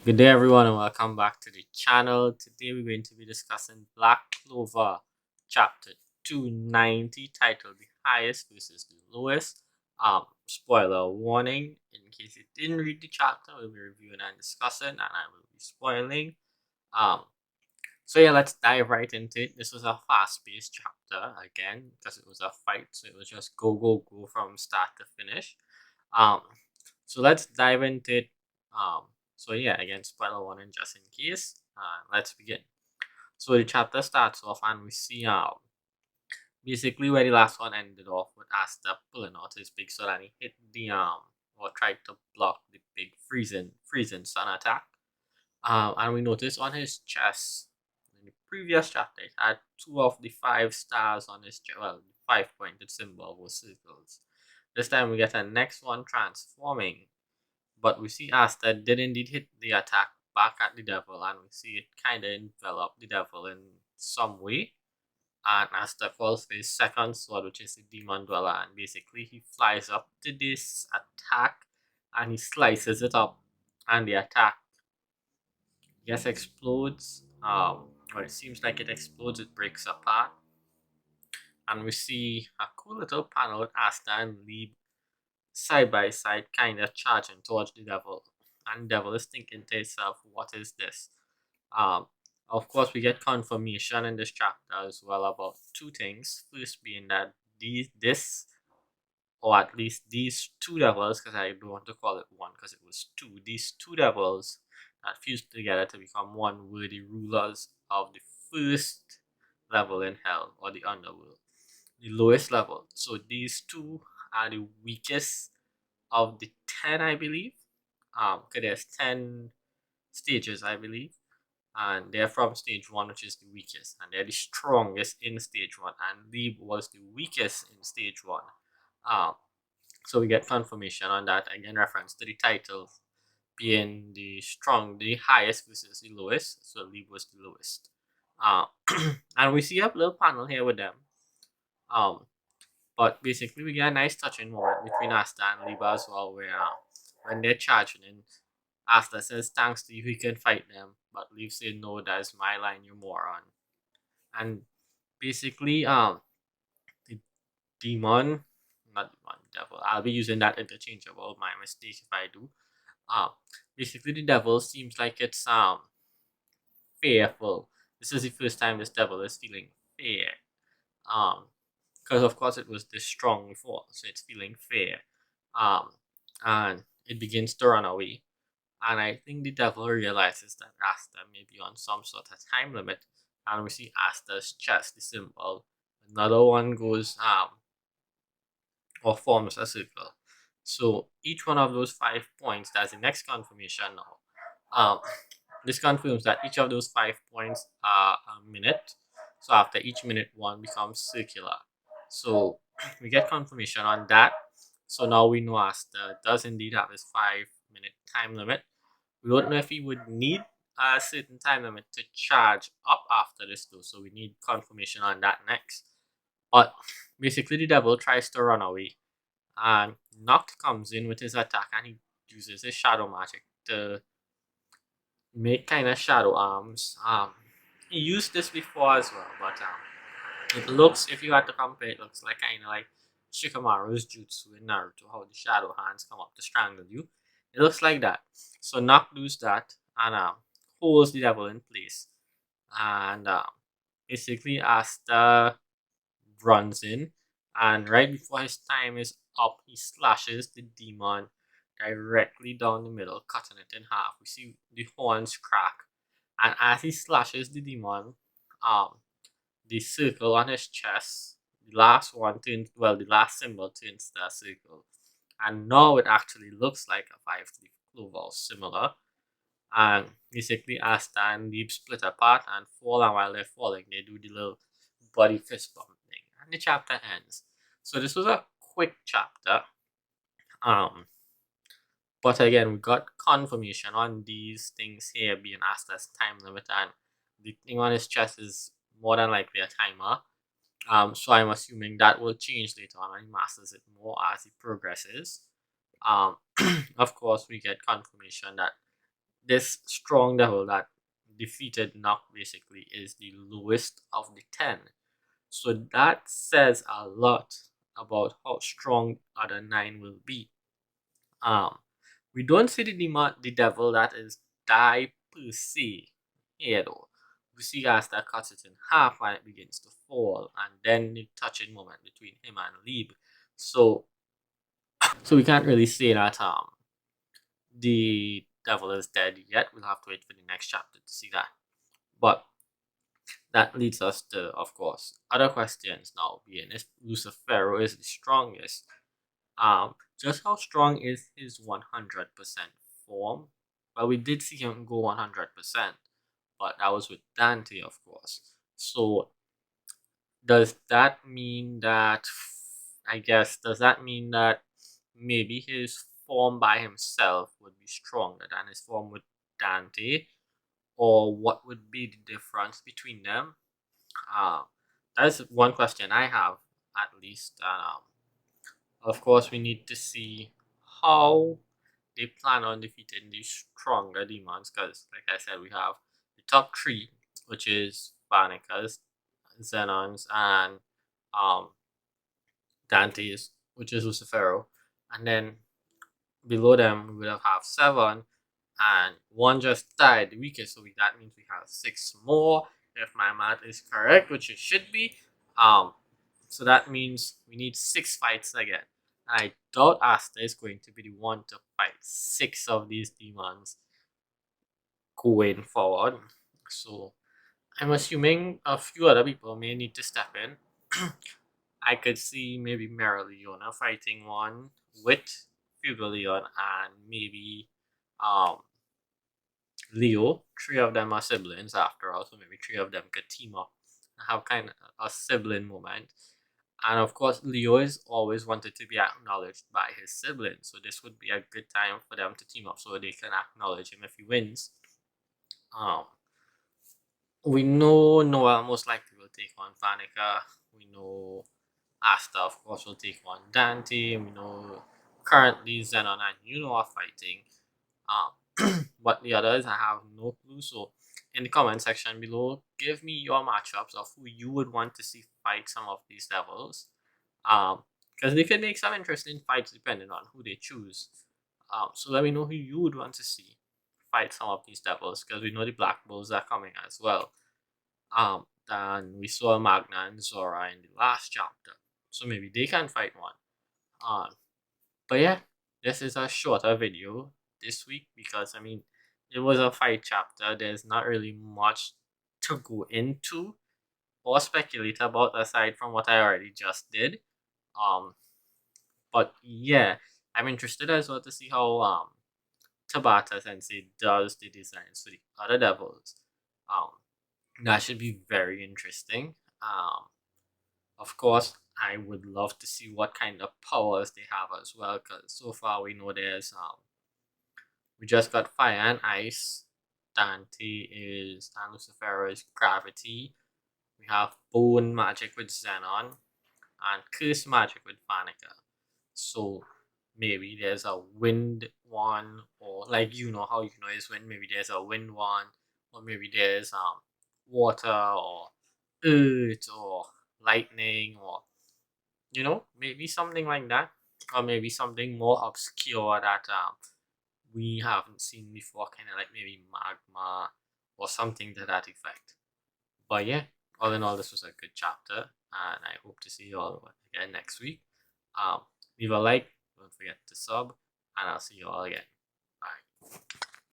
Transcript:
Good day, everyone, and welcome back to the channel. Today, we're going to be discussing Black Clover, chapter 290, titled The Highest versus the Lowest. Spoiler warning, in case you didn't read the chapter, we'll be reviewing and discussing, and I will be spoiling. Um, so yeah, let's dive right into it. This was a fast-paced chapter again because it was a fight, so it was just go, go, go from start to finish. Um, so let's dive into it. Um, so yeah, again, spoiler warning just in case. Let's begin. So the chapter starts off and we see basically where the last one ended off with Asta pulling out his big sword and he hit the or tried to block the big freezing sun attack. And we noticed on his chest in the previous chapter it had two of the five stars on his chest. Well, the five-pointed symbol was circles. This time we get a next one transforming, but we see Asta did indeed hit the attack back at the devil, and we see it kind of envelop the devil in some way. And Asta falls for his second sword, which is the demon dweller, and basically he flies up to this attack and he slices it up, and the attack, yes, explodes. Or it seems like it explodes, it breaks apart. And we see a cool little panel with Asta and Lee side by side, kind of charging towards the devil. And devil is thinking to itself, what is this? Um, of course, we get confirmation in this chapter as well about two things. First being that this, or at least these two devils, because I don't want to call it one because it was two, these two devils that fused together to become one were the rulers of the first level in hell, or the underworld, the lowest level. So these two are the weakest of the 10, I believe. Because there's 10 stages, I believe, and they're from stage 1, which is the weakest, and they're the strongest in stage 1, and Leeb was the weakest in stage 1. Um, so we get confirmation on that, again, reference to the title being the highest versus the lowest, so Leeb was the lowest. Uh, and we see a little panel here with them. Um, but basically, we get a nice touching moment between Asta and Liba as well, where when they're charging in, Asta says, thanks to you, he can fight them. But Leaf says, no, that's my line, you moron. And basically, the demon, not demon, devil, I'll be using that interchangeable, my mistake if I do. Um, Basically, the devil seems like it's fearful. This is the first time this devil is feeling fear. Um, because of course it was this strong before, so it's feeling fear. Um, and it begins to run away. And I think the devil realizes that Asta may be on some sort of time limit, and we see Asta's chest, the symbol. Another one goes or forms a circle. So each one of those 5 points, that's the next confirmation now. This confirms that each of those 5 points are a minute. So after each minute, one becomes circular. So we get confirmation on that. So now we know Asta does indeed have his 5 minute time limit. We don't know if he would need a certain time limit to charge up after this though, so we need confirmation on that next. But basically the devil tries to run away, and Noct comes in with his attack and he uses his shadow magic to make kind of shadow arms. He used this before as well, but it looks, if you had to compare, it looks like kind of like Shikamaru's jutsu in Naruto, how the shadow hands come up to strangle you. It looks like that. So Noct does that and holds the devil in place. And basically Asta runs in, and right before his time is up, he slashes the demon directly down the middle, cutting it in half. We see the horns crack, and as he slashes the demon, um, the circle on his chest, the last one turns, well, the last symbol turns to a circle, and now it actually looks like a five-leaf clover, similar. And basically, Asta and Leap split apart and fall, and while they're falling, they do the little body fist bump thing, and the chapter ends. So this was a quick chapter. Um, but again, we got confirmation on these things here being Asta's time limit, and the thing on his chest is more than likely a timer. So I'm assuming that will change later on when he masters it more as he progresses. Um, of course, we get confirmation that this strong devil that defeated Knock basically is the lowest of the 10. So that says a lot about how strong other 9 will be. Um, we don't see the devil that is die per se here though. We see Asta cuts it in half when it begins to fall, and then the touching moment between him and Lieb. So we can't really say that the devil is dead yet. We'll have to wait for the next chapter to see that. But that leads us to, of course, other questions now, being if Lucifero is the strongest. Just how strong is his 100% form? Well, we did see him go 100%, but that was with Dante, of course. So does that mean that, does that mean that maybe his form by himself would be stronger than his form with Dante? Or what would be the difference between them? Uh, that's one question I have, at least. Of course, we need to see how they plan on defeating these stronger demons, because, like I said, we have the top three, which is Barnicas, Xenons, and um, Dante's, which is Lucifero. And then below them, we would have seven, and one just died, the weakest, so that means we have six more, if my math is correct, which it should be. Um, so that means we need six fights again. I doubt Asta is going to be the one to fight six of these demons going forward. So I'm assuming a few other people may need to step in. I could see maybe Mera Leona fighting one with Fugaleon and maybe um Leo. Three of them are siblings after all, so maybe three of them could team up and have kind of a sibling moment. And of course, Leo is always wanted to be acknowledged by his siblings, so this would be a good time for them to team up so they can acknowledge him if he wins. Um, we know Noah most likely will take on Fanica. We know Asta, of course, will take on Dante. We know currently Xenon and Yuno are fighting. But the others, I have no clue. So, in the comment section below, give me your matchups of who you would want to see fight some of these devils. Because they could make some interesting fights depending on who they choose. So let me know who you would want to see fight some of these devils, because we know the Black Bulls are coming as well. And we saw Magna and Zora in the last chapter, so maybe they can fight one. But yeah, this is a shorter video this week because it was a fight chapter. There's not really much to go into or speculate about aside from what I already just did. Um, but yeah, I'm interested as well to see how Tabata Sensei does the designs for the other devils. Um, that should be very interesting. Of course, I would love to see what kind of powers they have as well, because so far we know there's we just got fire and ice. Dante is and Lucifero is gravity. We have bone magic with Xenon and curse magic with Fanica. So maybe there's a wind one, or like you know how you know is wind. Maybe there's a wind one, or maybe there's water or earth or lightning, or maybe something like that, or maybe something more obscure that we haven't seen before, kind of like maybe magma or something to that effect. But yeah, all in all, this was a good chapter, and I hope to see you all again next week. Um, leave a like, don't forget to sub, and I'll see you all again. Bye.